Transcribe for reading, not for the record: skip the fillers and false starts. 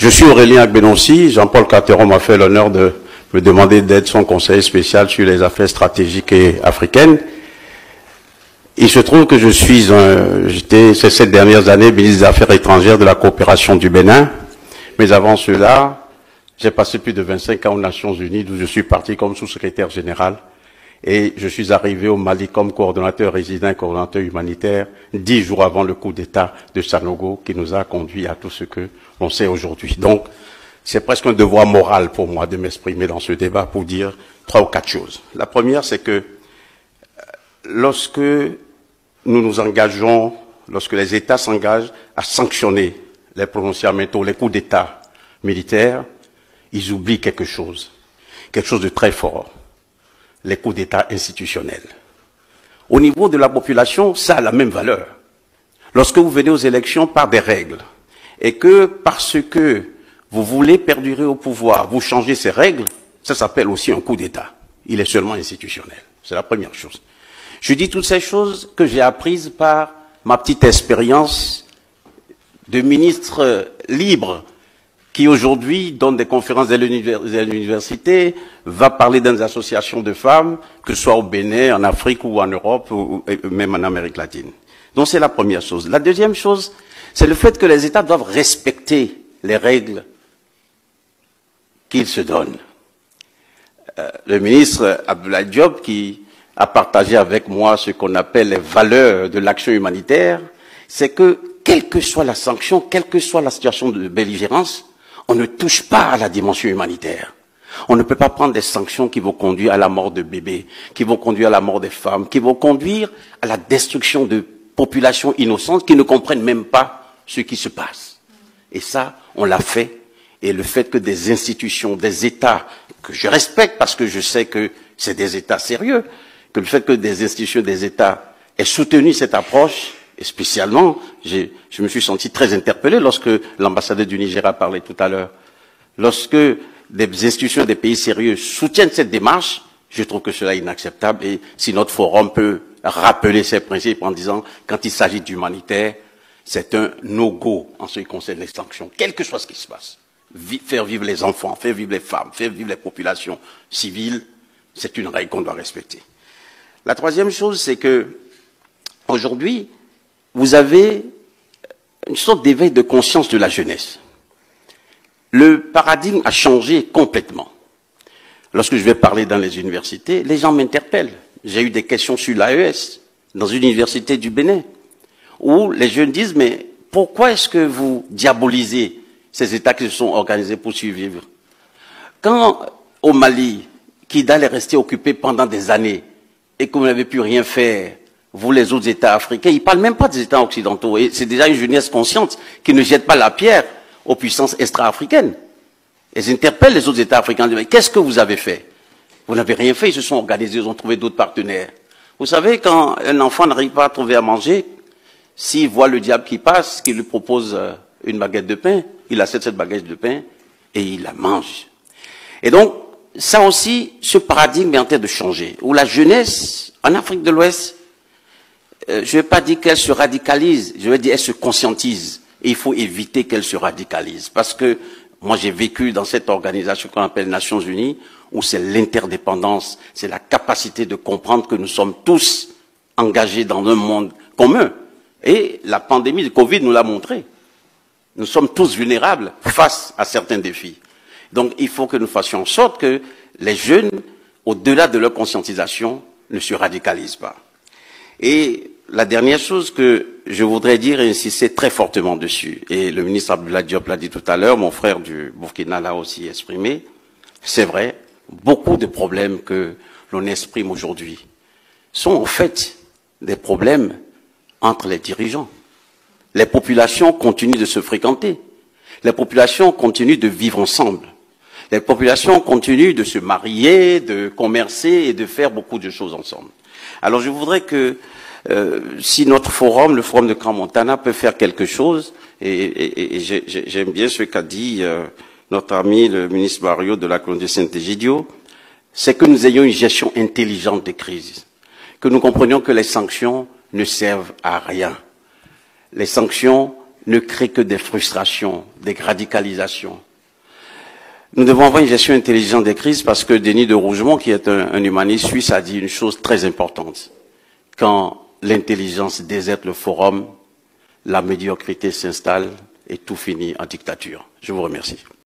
Je suis Aurélien Agbenonsi. Jean-Paul Carteron m'a fait l'honneur de me demander d'être son conseiller spécial sur les affaires stratégiques et africaines. Il se trouve que j'étais ces 7 dernières années ministre des Affaires étrangères de la coopération du Bénin. Mais avant cela, j'ai passé plus de 25 ans aux Nations Unies, d'où je suis parti comme sous-secrétaire général. Et je suis arrivé au Mali comme coordonnateur résident, coordonnateur humanitaire, 10 jours avant le coup d'État de Sanogo, qui nous a conduit à tout ce que l'on sait aujourd'hui. Donc, c'est presque un devoir moral pour moi de m'exprimer dans ce débat pour dire 3 ou 4 choses. La première, c'est que lorsque nous nous engageons, lorsque les États s'engagent à sanctionner les prononciaments, les coups d'État militaires, ils oublient quelque chose de très fort. Les coups d'État institutionnels. Au niveau de la population, ça a la même valeur. Lorsque vous venez aux élections par des règles, et que parce que vous voulez perdurer au pouvoir, vous changez ces règles, ça s'appelle aussi un coup d'État. Il est seulement institutionnel. C'est la première chose. Je dis toutes ces choses que j'ai apprises par ma petite expérience de ministre libre, qui aujourd'hui donne des conférences à l'université, va parler dans des associations de femmes, que ce soit au Bénin, en Afrique ou en Europe, ou même en Amérique latine. Donc c'est la première chose. La deuxième chose, c'est le fait que les États doivent respecter les règles qu'ils se donnent. Le ministre Abdoulaye Diop, qui a partagé avec moi ce qu'on appelle les valeurs de l'action humanitaire, c'est que, quelle que soit la sanction, quelle que soit la situation de belligérance, on ne touche pas à la dimension humanitaire. On ne peut pas prendre des sanctions qui vont conduire à la mort de bébés, qui vont conduire à la mort des femmes, qui vont conduire à la destruction de populations innocentes qui ne comprennent même pas ce qui se passe. Et ça, on l'a fait. Et le fait que des institutions, des États, que je respecte parce que je sais que c'est des États sérieux, que le fait que des institutions, des États aient soutenu cette approche, et spécialement, je me suis senti très interpellé lorsque l'ambassadeur du Nigeria parlait tout à l'heure. Lorsque des institutions des pays sérieux soutiennent cette démarche, je trouve que cela est inacceptable. Et si notre forum peut rappeler ces principes en disant, quand il s'agit d'humanitaire, c'est un no-go en ce qui concerne les sanctions, quel que soit ce qui se passe. Faire vivre les enfants, faire vivre les femmes, faire vivre les populations civiles, c'est une règle qu'on doit respecter. La troisième chose, c'est que aujourd'hui, vous avez une sorte d'éveil de conscience de la jeunesse. Le paradigme a changé complètement. Lorsque je vais parler dans les universités, les gens m'interpellent. J'ai eu des questions sur l'AES, dans une université du Bénin, où les jeunes disent, mais pourquoi est-ce que vous diabolisez ces États qui se sont organisés pour survivre? Quand, au Mali, Kidal est resté occupé pendant des années, et que vous n'avez pu rien faire, vous, les autres États africains, ils ne parlent même pas des États occidentaux. Et c'est déjà une jeunesse consciente qui ne jette pas la pierre aux puissances extra-africaines. Ils interpellent les autres États africains. Mais qu'est-ce que vous avez fait? Vous n'avez rien fait. Ils se sont organisés, ils ont trouvé d'autres partenaires. Vous savez, quand un enfant n'arrive pas à trouver à manger, s'il voit le diable qui passe, qui lui propose une baguette de pain, il achète cette baguette de pain et il la mange. Et donc, ça aussi, ce paradigme est en train de changer. Où la jeunesse, en Afrique de l'Ouest, je ne vais pas dire qu'elle se radicalise, je vais dire qu'elle se conscientise. Et il faut éviter qu'elle se radicalise. Parce que moi, j'ai vécu dans cette organisation qu'on appelle Nations Unies, où c'est l'interdépendance, c'est la capacité de comprendre que nous sommes tous engagés dans un monde commun. Et la pandémie de Covid nous l'a montré. Nous sommes tous vulnérables face à certains défis. Donc, il faut que nous fassions en sorte que les jeunes, au-delà de leur conscientisation, ne se radicalisent pas. Et la dernière chose que je voudrais dire et insister très fortement dessus, et le ministre Abdoulaye Diop l'a dit tout à l'heure, mon frère du Burkina l'a aussi exprimé, c'est vrai, beaucoup de problèmes que l'on exprime aujourd'hui sont en fait des problèmes entre les dirigeants. Les populations continuent de se fréquenter. Les populations continuent de vivre ensemble. Les populations continuent de se marier, de commercer et de faire beaucoup de choses ensemble. Alors je voudrais que si notre forum, le forum de Crans-Montana, peut faire quelque chose, et j'aime bien ce qu'a dit notre ami le ministre Barrio de la colonie de Saint-Egidio, c'est que nous ayons une gestion intelligente des crises, que nous comprenions que les sanctions ne servent à rien. Les sanctions ne crée que des frustrations, des radicalisations. Nous devons avoir une gestion intelligente des crises parce que Denis de Rougemont, qui est un humaniste suisse, a dit une chose très importante. Quand l'intelligence déserte le forum, la médiocrité s'installe et tout finit en dictature. Je vous remercie.